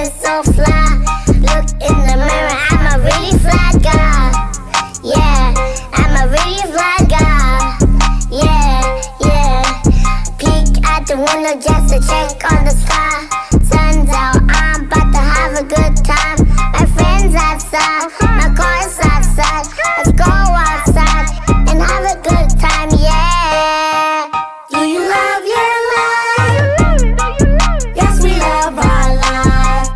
feeling so fly. Look in the mirror, I'm a really fly guy. Yeah, I'm a really fly guy. Yeah. Peek at the window just to check on the sky. Sun's out, I'm about to have a good time. My friends outside, my car's outside. Let's go outside and have a good time, yeah. Do you love your life? Yes, we love our life.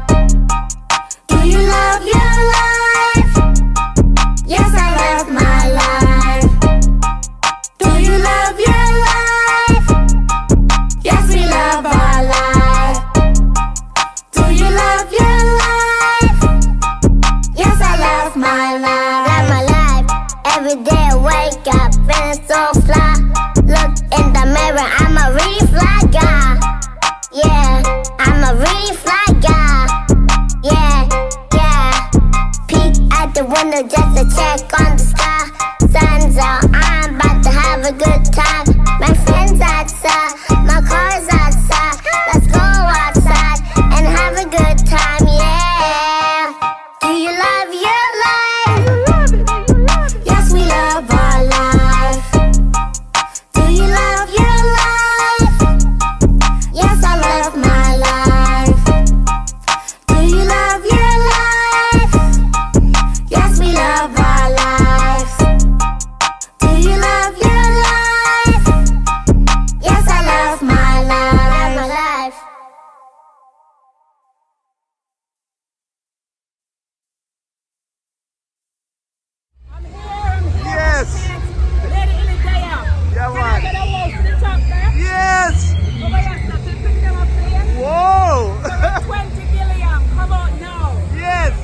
Do you love your life? Yes, I love my life. Do you love your life? Yes, we love our life. Do you love your life? Yes, I love my life. Love my life. Every day I wake up feeling so fly. Look in the mirror, I'm a really fly guy. Yeah, I'm a really fly guy. Yeah. Peek at the window just to check on the sky. Sun's out, I'm about to have a good time. My friends outside, my car's outside. Let's go outside and have a good time, yeah. Do you love your life? Yes, we love our life. Do you love your life? Yes, I love my life. Do you love your life? Yes, we love our lives. Do you love your life? Yes, I love my life. I'm here. Yes. Lady Ilidaya. Yeah, Can I man. get a walk to the top there? Yes. Over here, sir. Can you pick them up, please? Whoa. For 20 billion. Come on now. Yes.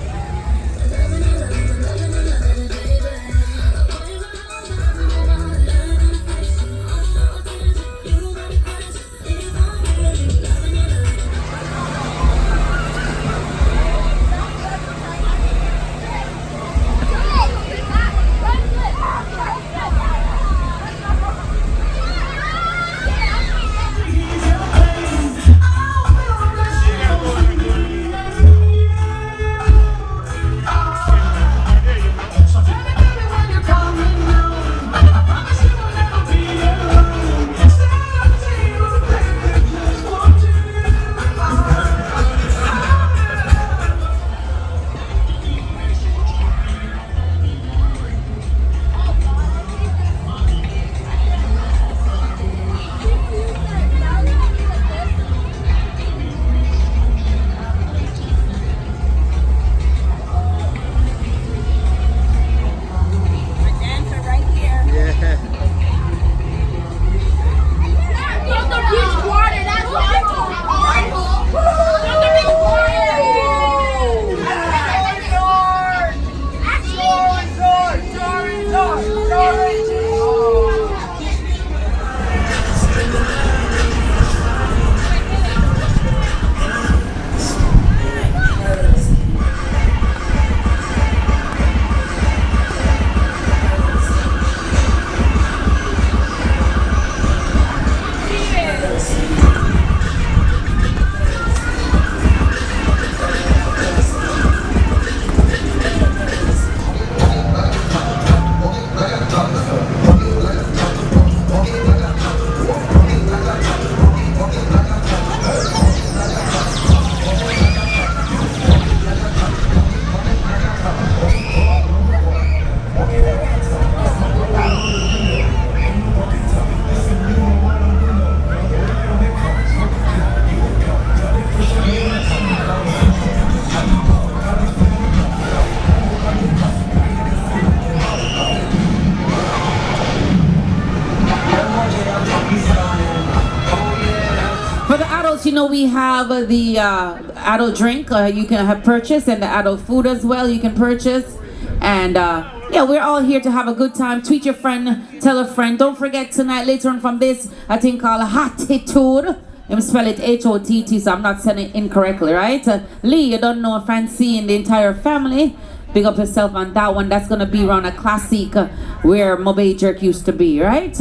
You know, we have the adult drink you can have purchased, and the adult food as well you can purchase. And yeah, we're all here to have a good time. Tweet your friend, tell a friend. Don't forget tonight, later on from this, a thing called Hottitude. Let me spell it H-O-T-T, so I'm not saying it incorrectly, right? Lee, you don't know Fancy and the entire family. Big up yourself on that one. That's gonna be around a classic where Mobile Jerk used to be, right?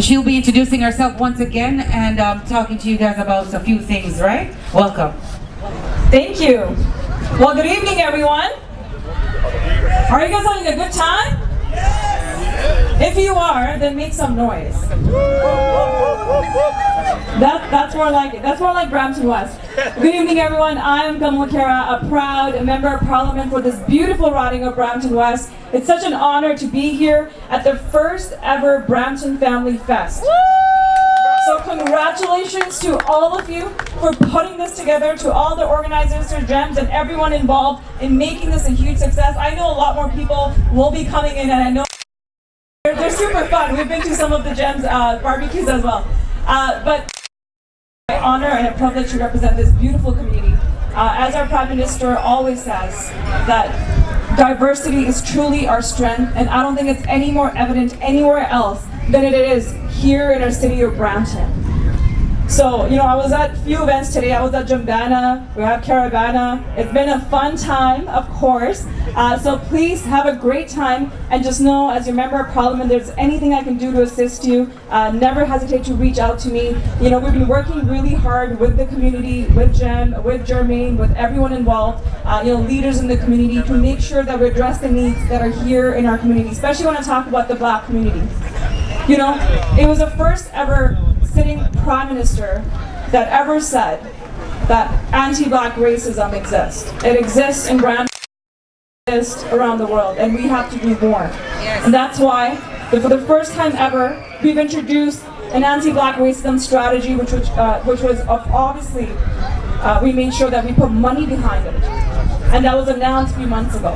she'll be introducing herself once again and talking to you guys about a few things, right? Welcome. Thank you. Well, good evening, everyone. Are you guys having a good time? If you are, then make some noise. That's more like it. That's more like Brampton West. Good evening, everyone. I am Kamala Kara, a proud member of Parliament for this beautiful riding of Brampton West. It's such an honor to be here at the first ever Brampton Family Fest. So congratulations to all of you for putting this together, to all the organizers, to GEMS, and everyone involved in making this a huge success. I know a lot more people will be coming in, and I know they're super fun. We've been to some of the GEMS barbecues as well. But my honor and a privilege to represent this beautiful community. As our Prime Minister always says, that diversity is truly our strength, and I don't think it's any more evident anywhere else than it is here in our city of Brampton. So, I was at a few events today. I was at Jambana, we have Caravana. It's been a fun time, of course. So please have a great time, and just know, as your member of Parliament, there's anything I can do to assist you. Never hesitate to reach out to me. We've been working really hard with the community, with Jem, with Jermaine, with everyone involved, leaders in the community, to make sure that we address the needs that are here in our community, especially when I talk about the Black community. It was the first ever sitting Prime Minister that ever said that anti-Black racism exists. It exists in Brampton, it exists around the world, and we have to do more. Yes. And that's why, for the first time ever, we've introduced an anti-Black racism strategy, which was obviously, we made sure that we put money behind it. And that was announced a few months ago.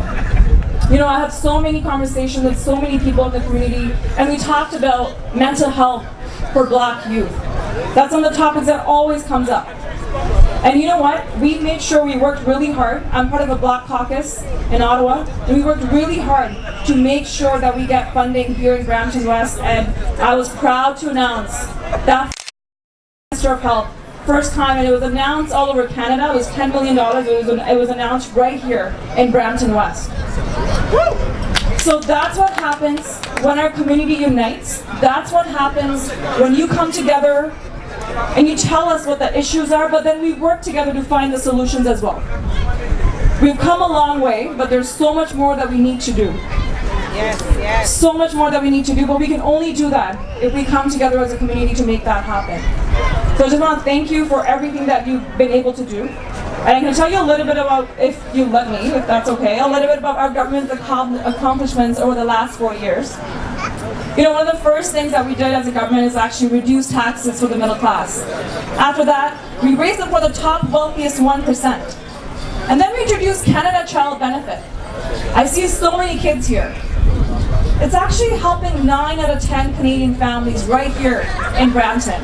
I have so many conversations with so many people in the community, and we talked about mental health for Black youth. That's one of the topics that always comes up. And you know what? We made sure we worked really hard. I'm part of a Black caucus in Ottawa, and we worked really hard to make sure that we get funding here in Brampton West, and I was proud to announce that Minister of Health, first time, and it was announced all over Canada. It was $10 million. It was announced right here in Brampton West. So that's what happens when our community unites. That's what happens when you come together and you tell us what the issues are, but then we work together to find the solutions as well. We've come a long way, but there's so much more that we need to do. Yes. So much more that we need to do, but we can only do that if we come together as a community to make that happen. So I just want to thank you for everything that you've been able to do. And I'm going to tell you a little bit about, if you let me, if that's okay, a little bit about our government's accomplishments over the last 4 years. One of the first things that we did as a government is actually reduce taxes for the middle class. After that, we raised them for the top wealthiest 1%. And then we introduced Canada Child Benefit. I see so many kids here. It's actually helping 9 out of 10 Canadian families right here in Brampton.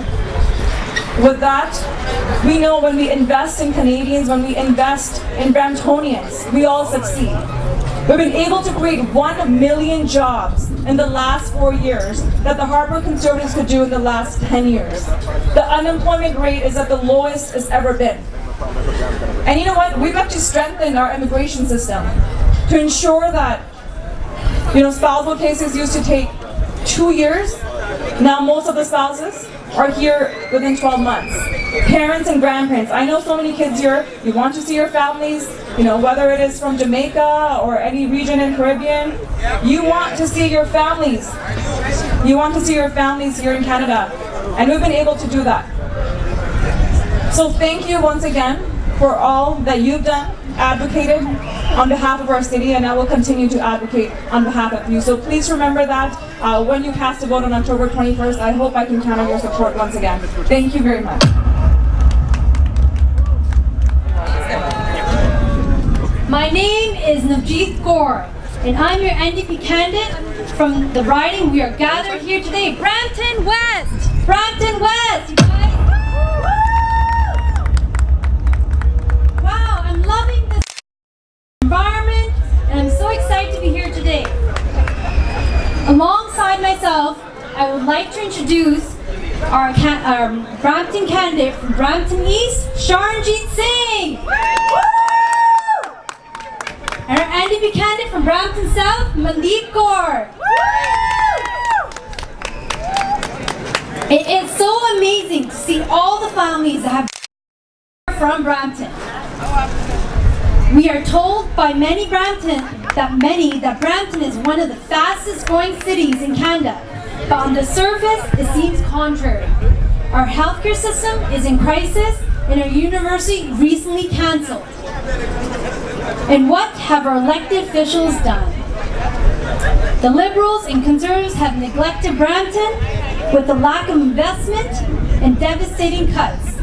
With that, we know when we invest in Canadians, when we invest in Bramptonians, we all succeed. We've been able to create 1 million jobs in the last 4 years that the Harper Conservatives could do in the last 10 years. The unemployment rate is at the lowest it's ever been. And you know what? We've actually strengthened our immigration system to ensure that, spousal cases used to take 2 years. Now most of the spouses are here within 12 months. Parents and grandparents. I know so many kids here, you want to see your families, whether it is from Jamaica or any region in Caribbean, you want to see your families. You want to see your families here in Canada. And we've been able to do that. So thank you once again for all that you've done, advocated on behalf of our city, and I will continue to advocate on behalf of you. So please remember that when you cast a vote on October 21st, I hope I can count on your support once again. Thank you very much. My name is Navjeet Kaur, and I'm your NDP candidate from the riding. We are gathered here today, Brampton West! Brampton West, you guys! Wow, I'm loving this environment, and I'm so excited to be here today. Alongside myself, I would like to introduce our Brampton candidate from Brampton East, Sharanjeet Singh! And our NDP candidate from Brampton South, Mandeep Kaur. It is so amazing to see all the families that have from Brampton. We are told by many that Brampton is one of the fastest growing cities in Canada, but on the surface it seems contrary. Our healthcare system is in crisis and our university recently cancelled. And what have our elected officials done? The Liberals and Conservatives have neglected Brampton with the lack of investment and devastating cuts.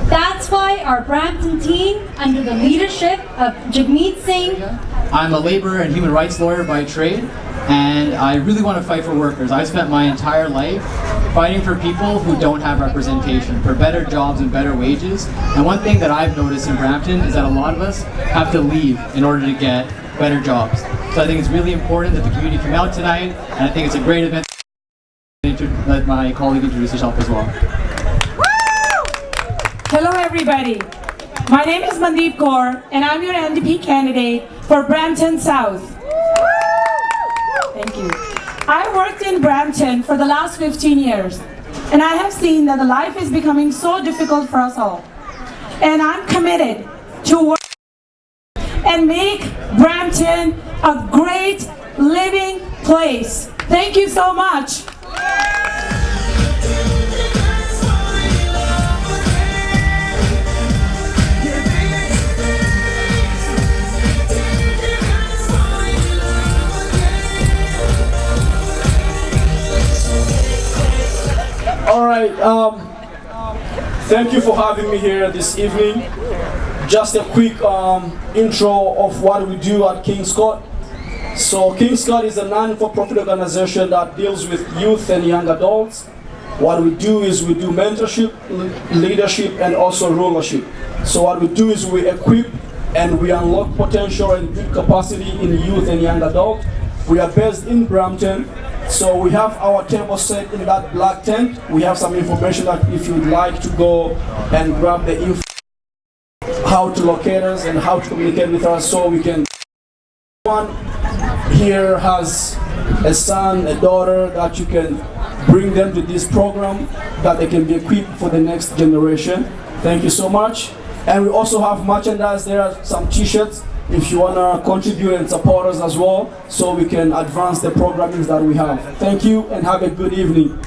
That's why our Brampton team, under the leadership of Jagmeet Singh. I'm a labor and human rights lawyer by trade, and I really want to fight for workers. I've spent my entire life fighting for people who don't have representation, for better jobs and better wages. And one thing that I've noticed in Brampton is that a lot of us have to leave in order to get better jobs. So I think it's really important that the community come out tonight, and I think it's a great event. Let my colleague introduce herself as well. Hello everybody, my name is Mandeep Kaur and I'm your NDP candidate for Brampton South. Thank you. I worked in Brampton for the last 15 years and I have seen that the life is becoming so difficult for us all. And I'm committed to work and make Brampton a great living place. Thank you so much. All right, thank you for having me here this evening. Just a quick intro of what we do at King's Court. So King's Court is a non-for-profit organization that deals with youth and young adults. What we do is we do mentorship, leadership, and also rulership. So what we do is we equip and we unlock potential and build capacity in youth and young adults. We are based in Brampton. So we have our table set in that black tent. We have some information that if you'd like to go and grab the info, how to locate us and how to communicate with us so we can. One here has a son, a daughter that you can bring them to this program that they can be equipped for the next generation. Thank you so much. And we also have merchandise there, some t-shirts. If you want to contribute and support us as well, so we can advance the programming that we have. Thank you and have a good evening.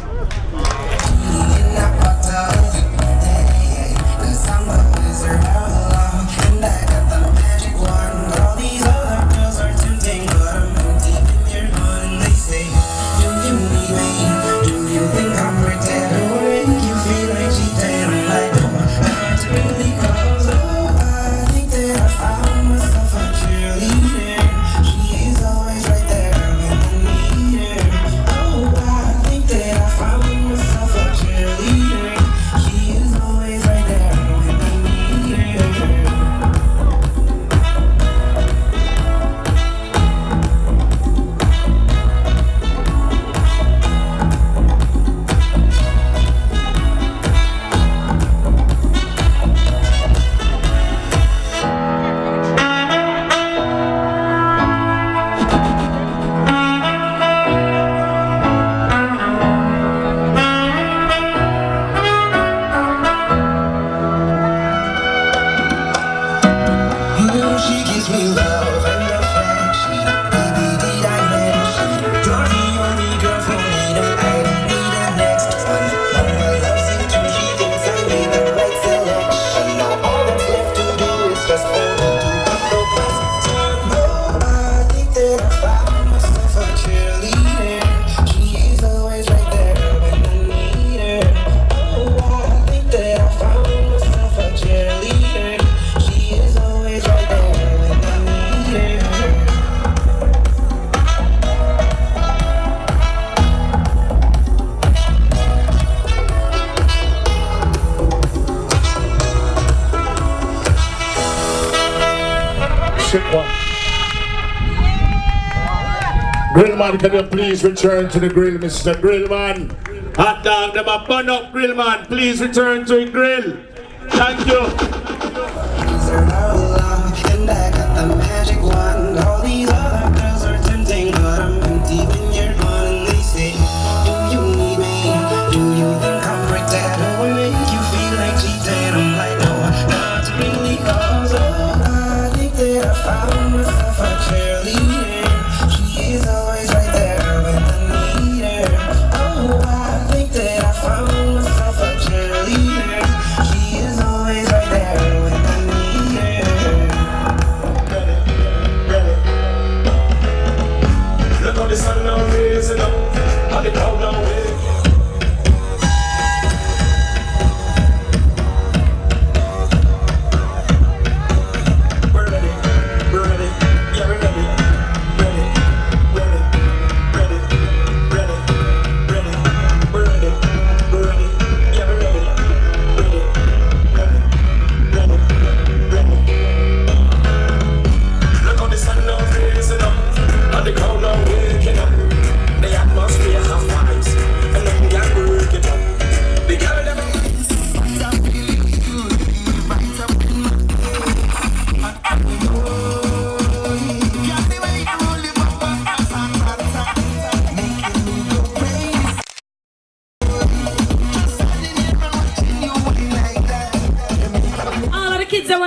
Grillman, can you please return to the grill, Mr. Grillman? Hot dog, them a bun up, Grillman. Please return to the grill. Thank you. And I got the magic wand. All these other girls are tempting, but I'm empty when you're gone. And they say, do you need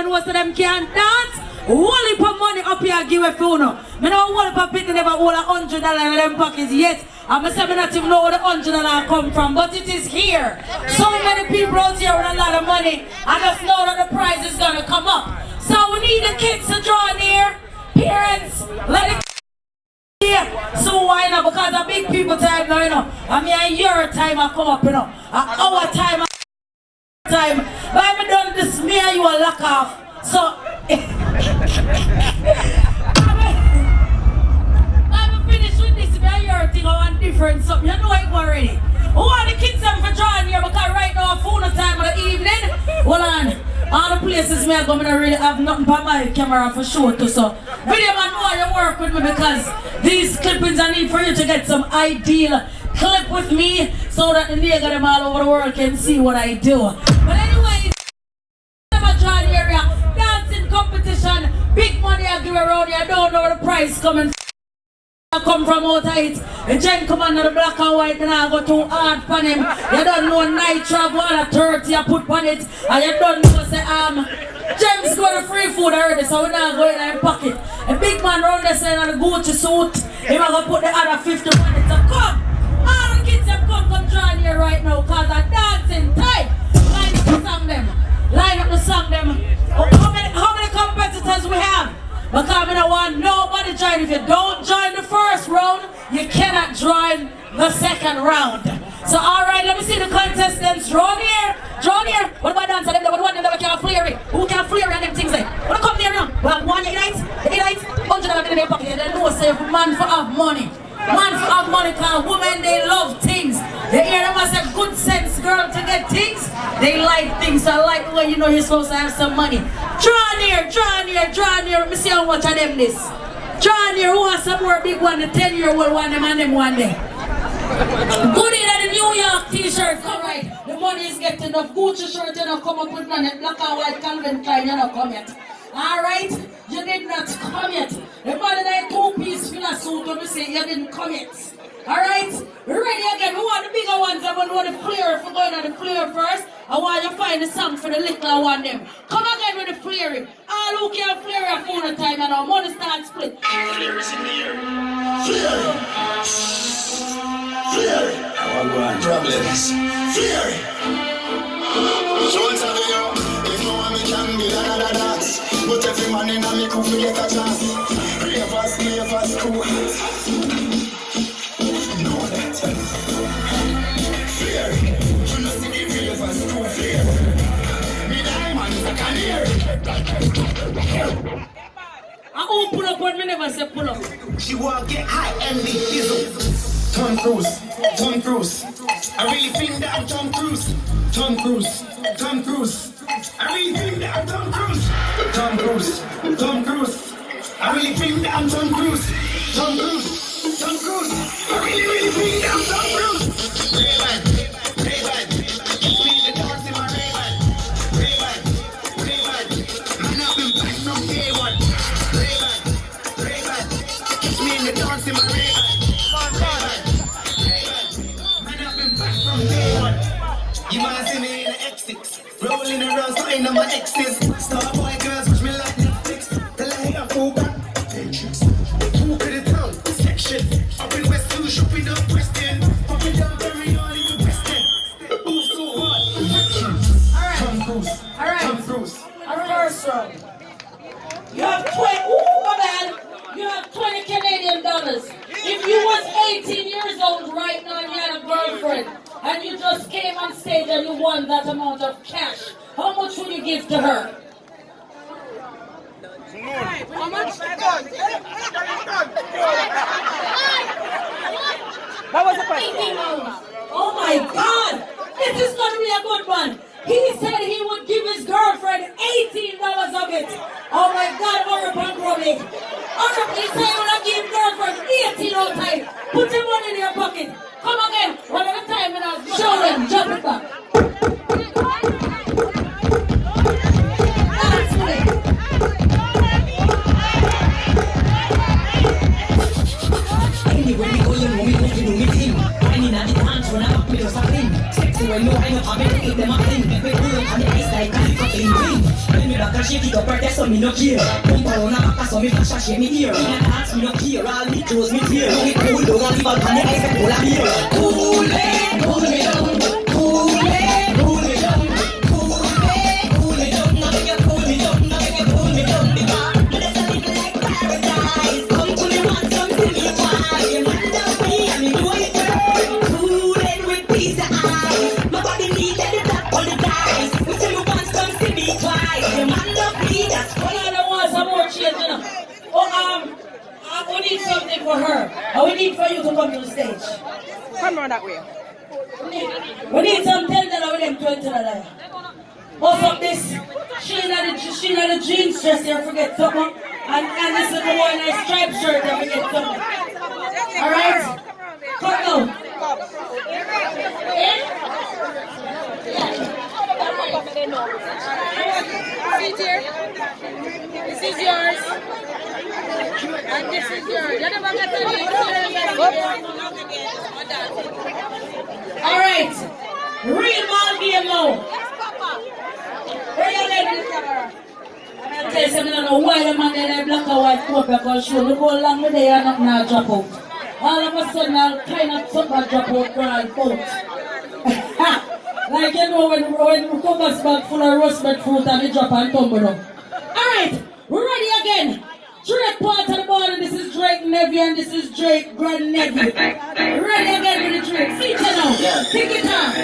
everyone knows that them can't dance. Whole heap of money up here give a phone. Me know whole heap of people never hold $100 in them pockets yet. I'm saying not even know where the $100 come from, but it is here. So many people out here with a lot of money. I just know that the price is gonna come up. So we need the kids to draw near. Parents, let it so why not? Because a big people time now, you know. I mean a year time I come up, you know. An hour time, but I done this, me and you a lock off. So I'm finished with this, me and your thing, I want different something. You know it already. Who are the kids them for drawing here? Because right now phone time of the evening. Hold on. All the places me I go, I don't really have nothing but my camera for show too. So video man know you work with me because these clippings I need for you to get some ideal clip with me so that the nigga them all over the world can see what I do. But anyways, John area, dancing competition, big money I give around here, I don't know where the price coming. I come from out of it. The gen come under the black and white and I go too hard for him. You don't know nitro, one 30 I put on it. And you don't know say James go to free food already, so we now go in our pocket. A big man round there saying on the Gucci suit, he might go put the other 50 on it. So come! All the kids have come join here right now because they're dancing tight. Line up the song them. Line up the song them. How many competitors we have? Because I don't want nobody join. If you don't join the first round, you cannot join the second round. So alright, let me see the contestants. Draw near. Draw near. What about dancer? Them one them that can't flare it. Who can flare and them things like? Wanna come there now? Well, one you eat $100 in their pocket. They know say man for have money. Man for have money because women they love things. They hear them as a good sense girl to get things. They like things. So I like the way you know you're supposed to have some money. Draw near, draw near, draw near. Let me see how much of them this. Draw near, who has some more big one, the 10-year-old one, them and them one day. Good in the New York t-shirt, come right. The money is getting enough. Gucci shirt, you don't come up with none. Black and white Calvin Klein, you don't come yet. Alright, you did not come yet. The money that two-piece filler suit, let me say, you didn't come yet. Alright, we're ready again. We want the bigger ones. I want the flare. If we're going on the flare first, I want you to find the song for the little one them. Come again with the flaring. All who can flare your phone at time and our money start split. Flare is in the air. Flare. Flare. Our grand problems. Flare. So what's up, yo? If no one can be la dance, but every man in a me could get a chance. Ravers, cool. I won't pull up when me never say pull up. She want get high and the diesel. Tom Cruise. I really think that I'm Tom Cruise. Tom Cruise. I really think that I'm Tom Cruise. Tom Cruise. I really think that I'm Tom Cruise. Tom Cruise. I really think that I'm Tom Cruise. Ray-Ban. Give me the dance in my Ray-Ban. Man, I've been back from day one. Ray-Ban. Give me the dance in my Ray-Ban. Man, I've been back from day one. You might see me in the X6, rolling around, starting on my exes. Starboy girls, watch me like Netflix. Tell her, hey, I fall back. Talk of the town, section. Up in West Hill, shopping up Weston. Popping down very early in Weston. Move so hard. Tom Cruise. First round. You have 20. Ooh, my bad. You have 20 Canadian dollars. If you was 18 years old right now and you had a girlfriend and you just came on stage and you won that amount of cash, how much would you give to her? How much? That was a question. Oh my God! This is going to be a good one. He said he would give his girlfriend $18 of it. Oh my God, hurry up and grab it. He said he would give girlfriend 18 all time. Put your money in your pocket. Come again. One at a time and I'll show them. Jump it back. Dance with it. Anyway, we go in, we do me thing. I need a dance when I'm up with something. I make it them a thing. We cool and the ice like a fucking ring. When me back and shake it up, protest so me no care. Pump around a back so me flash and shake me ear. In a dance me no care, all me toes me tear. We cool down and leave out on the ice and pull a beer. Cool it, cool me down. Cool it, cool me down. Cool it, cool me down. Now make you cool me down. Now make you cool me down. Because it's a little like paradise. Come to me once, come to me twice. You man love me and me know it right. Cool it with peace of eyes. My body needs the top on the dice. We see me once, come see me twice. You man love me, that's why I don't want some more cheers, you know. Oh, we need something for her. And we need for you to come to the stage. Come on that way. We need some $10 with them $20. What's up this? She not the jeans dress here, forget something. And this little boy in a striped shirt, there forget something. Alright? Come now. Sit here. This is yours. And this is yours. You never got to Alright. Real ball game now. Where you let I tell you something, I don't know why the man there black and white coat because show look how long they are not now drop out. All of a sudden I'll kind of something drop out for all folks. Like you know when Thomas bag full of roasted fruit and they drop and tumble down. Alright, we're ready again. Drake part of the ball and this is Drake nephew and this is Drake grandnephew. Ready again with the Drake. See it now. Pick it up.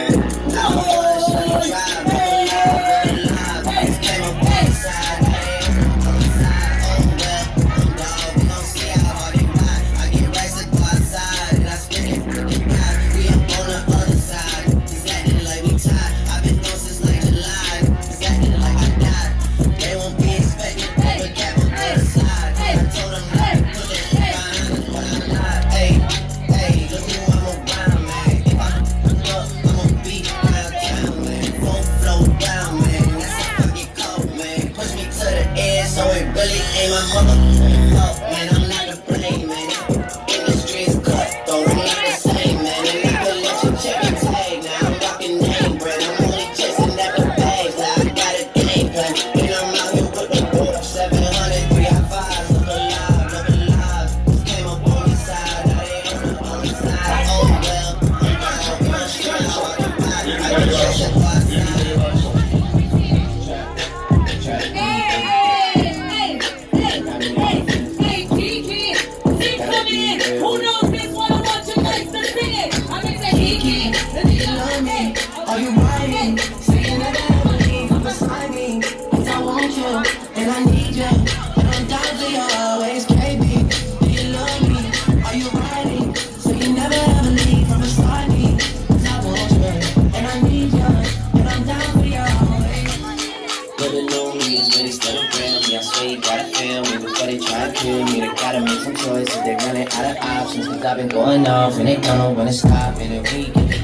I've been going off and they don't know when to stop in a weekend.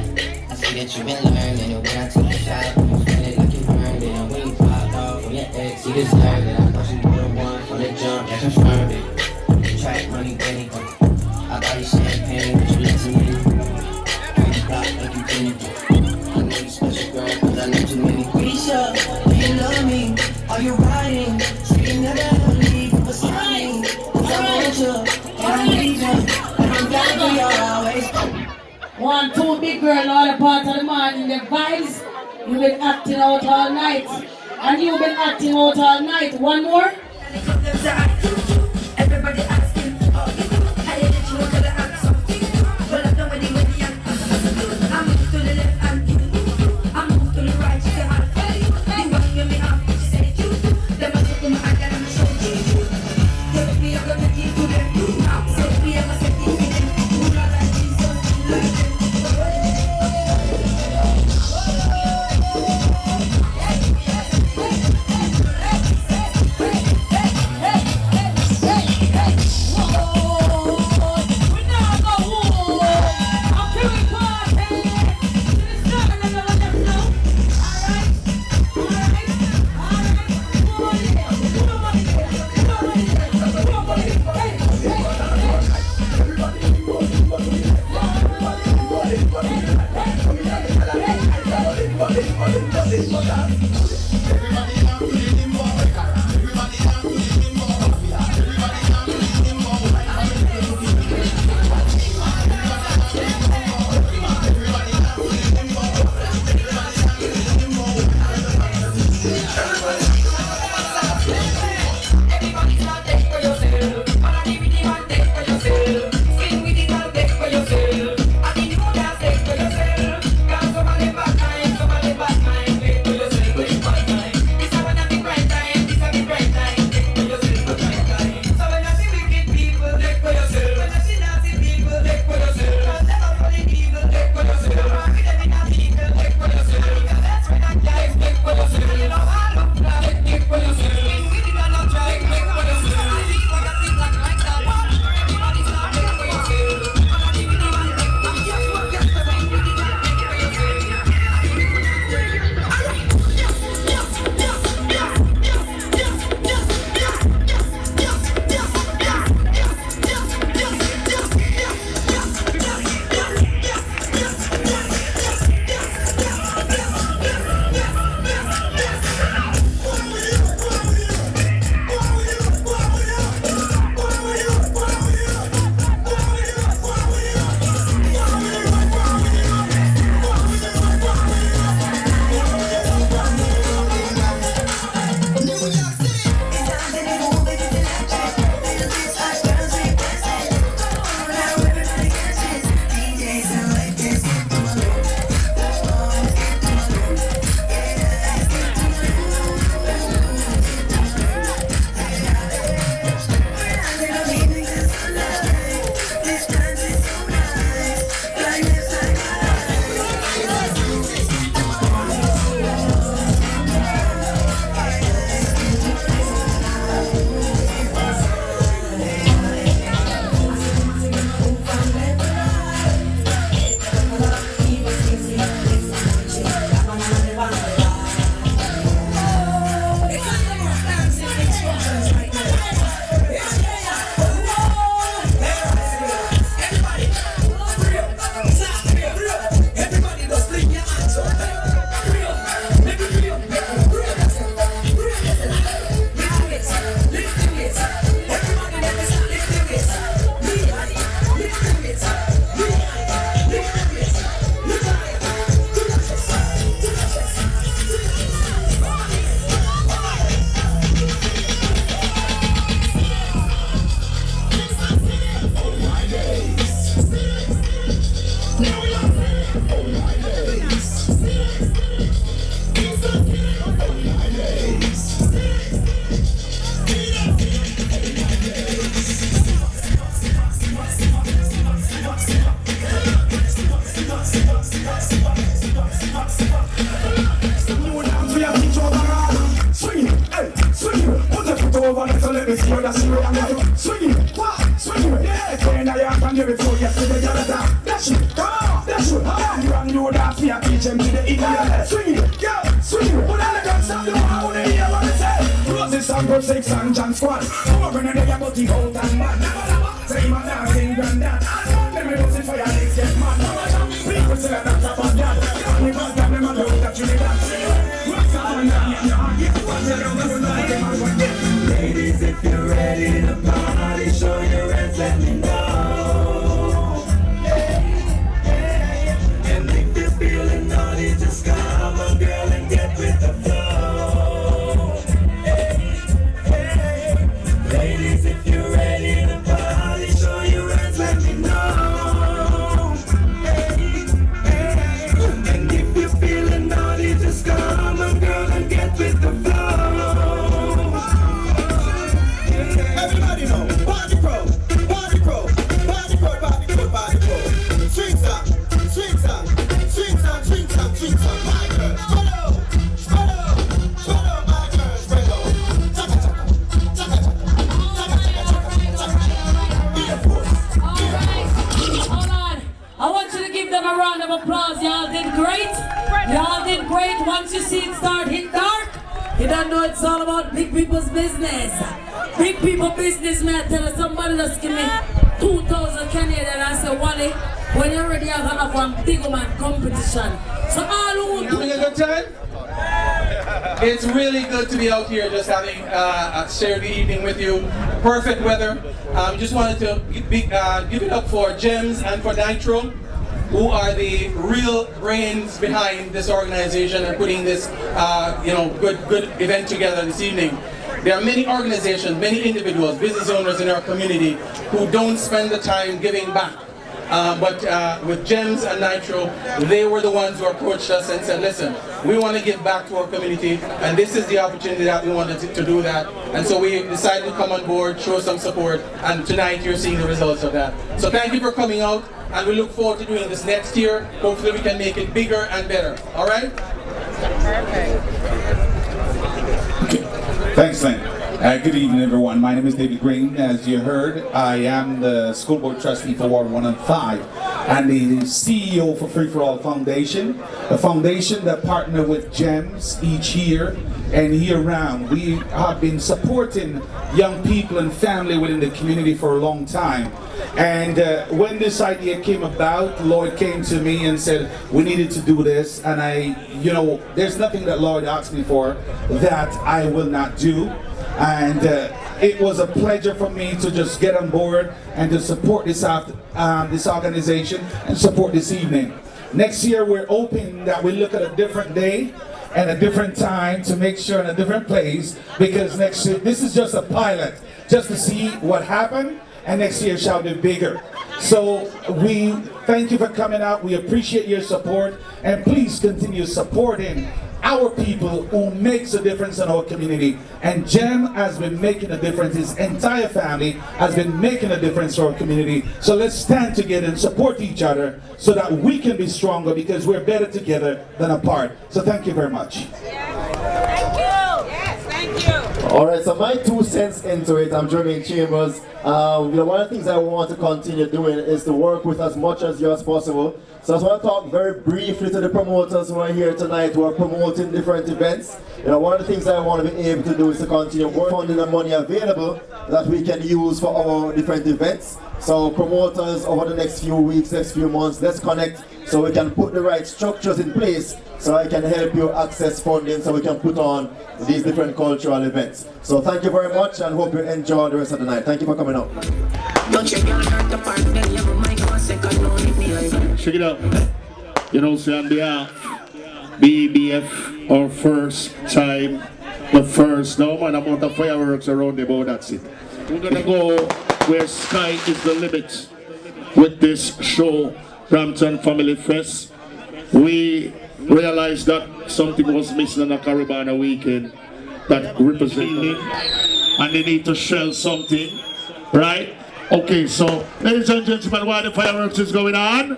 I see that you've been learning and when I take a shot, you feel it like you burned it. And when you popped off from your ex, you deserve it. I thought you were the one from the jump that confirmed it. Track money, ready. I got you champagne, but you listen to me. You block like you didn't. I know you special girl, cause I know too many. Risha, do you love me? Are you riding? So you never ever leave from beside me. Cause I want you, and I need you. One, two big girl, all the part of the morning, the vibes. You've been acting out all night. And you've been acting out all night. One more. Everybody asking, how did you know that I'm something? Well, I'm nobody with the I move to the left and I move to the right. She said, I'll tell you. You want to me up, she said, you. Then I took my eye and I showed you. Take me, I'm gonna give you them. Set me, I'm gonna set you. Ladies, if you're ready to party, show your hands, let me know. And if you're feeling naughty, just come on, girl, and get with the flow. Ladies, if you're ready to party, show your hands, let me know. And if you're feeling naughty, just come on, girl, and get with the flow. Everybody know, party pro, party pro, party pro, party pro, party pro. Swing song, swing song, swing song, swing song, swing song. My girl, swallow, swallow, swallow, my girl, swallow. Chaka chaka, chaka chaka, chaka chaka. Be a force. Hold on. I want you to give them a round of applause. Y'all did great. Y'all did great. Once you see it start hit dark, you don't know it's all about big people's business. Big people business, man. Tell us somebody just give me 2,000 Canadian and I say, Wally, When you're ready, I'm gonna have one big man competition. So all who You having a good time? It's really good to be out here just having shared the evening with you. Perfect weather. Just wanted to give it up for Gems and for Nitro, who are the real brains behind this organization and putting this good event together this evening. There are many organizations, many individuals, business owners in our community who don't spend the time giving back. But with Gems and Nitro, they were the ones who approached us and said, listen, we want to give back to our community, and this is the opportunity that we wanted to do that. And so we decided to come on board, show some support, and tonight you're seeing the results of that. So thank you for coming out, and we look forward to doing this next year. Hopefully we can make it bigger and better. All right? Perfect. Thanks, Lynn. Good evening, everyone. My name is David Green. As you heard, I am the school board trustee for Ward 1 and 5 and the CEO for Free for All Foundation, a foundation that partners with GEMS each year and year round. We have been supporting young people and family within the community for a long time. And when this idea came about, Lloyd came to me and said, we needed to do this. And there's nothing that Lloyd asked me for that I will not do. And it was a pleasure for me to just get on board and to support this organization and support this evening. Next year, we're hoping that we look at a different day and a different time to make sure in a different place, because next year, this is just a pilot, just to see what happened, and next year shall be bigger. So we thank you for coming out. We appreciate your support, and please continue supporting our people who makes a difference in our community. And Jem has been making a difference. His entire family has been making a difference to our community. So let's stand together and support each other so that we can be stronger, because we're better together than apart. So thank you very much. Thank you. Yes, thank you. All right, so my 2 cents into it, I'm Jermaine Chambers. One of the things I want to continue doing is to work with as much as you as possible. So I just want to talk very briefly to the promoters who are here tonight, who are promoting different events. One of the things I want to be able to do is to continue funding the money available that we can use for our different events. So promoters, over the next few weeks, next few months, let's connect so we can put the right structures in place so I can help you access funding so we can put on these different cultural events. So thank you very much and hope you enjoy the rest of the night. Thank you for coming out. Check it out. So on behalf BBF, our first time, the first amount of fireworks around the board, that's it. We're gonna go where sky is the limit with this show, Brampton Family Fest. We realized that something was missing on the Caribana weekend that represented, and they need to shell something, right? Okay, so ladies and gentlemen, while the fireworks is going on,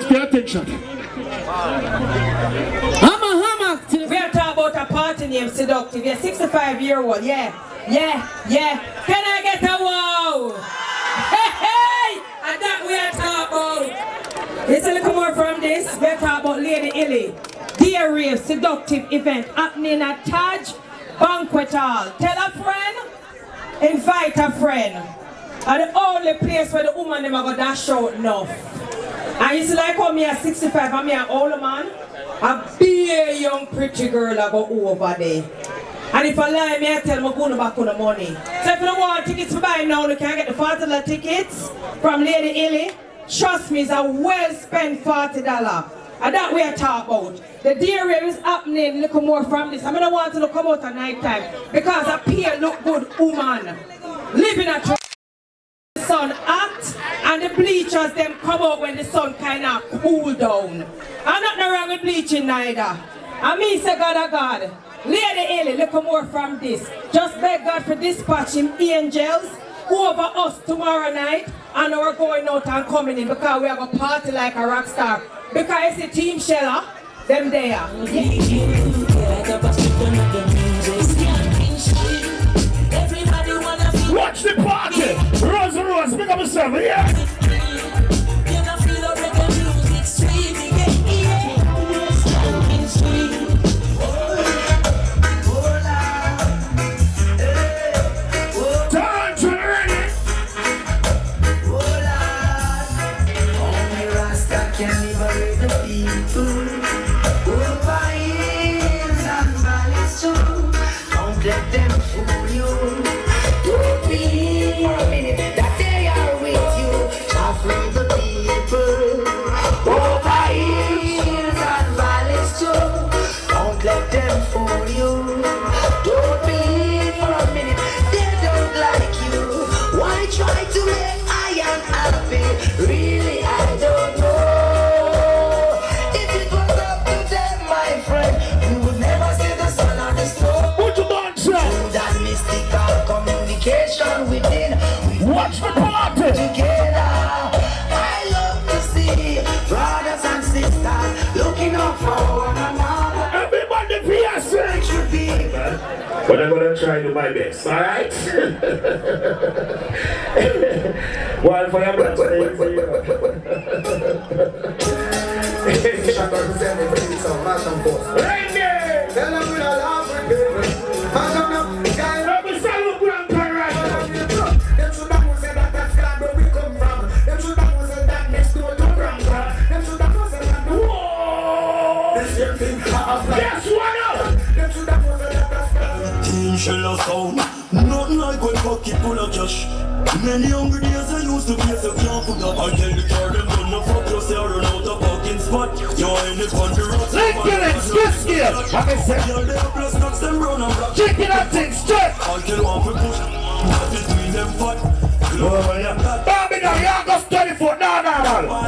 pay attention. We are talking about a party named Seductive. You're 65-year-old. Yeah. Can I get a wow? Hey! And that we are talking about. It's a little more from this. We are talking about Lady Illy. Dear Rave Seductive event happening at Taj Banquet Hall. Tell a friend, invite a friend. And the only place where the woman them are going to dash out enough. And you see like how me at 65 and me an older man, a big young pretty girl I go over there. And if I lie, me I tell them I'm going back on the money. So if you don't want tickets to buy now, you can get the $40 tickets from Lady Illy. Trust me, it's a well spent $40. And that we are talking about. The deer rave is happening, look more from this. I don't want to come out at night time because a peer look good woman. Living at the sun hot and the bleachers them come out when the sun kind of cool down. I'm not no wrong with bleaching neither. And me say God. Lady Ellie, look more from this. Just beg God for dispatching angels over us tomorrow night and we're going out and coming in because we have a party like a rock star. Because it's a team sheller, them there. Watch the party! Rose, pick up yourself, yeah? Really, I don't know. If it was up to them, my friend, we would never see the sun on the stone. What you want, sir? Through that mystical communication within, we watch the party together. I love to see brothers and sisters looking out for one another. Everybody be a it should be. But I'm gonna try to do my best, alright? While for your best, right there! Tell them we don't laugh with them. Let me salute grandparents. Them should not say that that's God where we come from. Them should not say that next door to grandpa. Them should not say that. Whoa! This your thing. Guess what else? Them should not say that that's God. Team Sheller sound. Nothing like when pocket full of cash. Many hungry days I used to be so can't put up. I tell the car them don't no fuck you, say run out a parking spot. You're in the country road. Let's get it, switch gear. Like I said, chicken and things, check. I'll kill one for push. Not between them fat. Bobby, now you go study for no.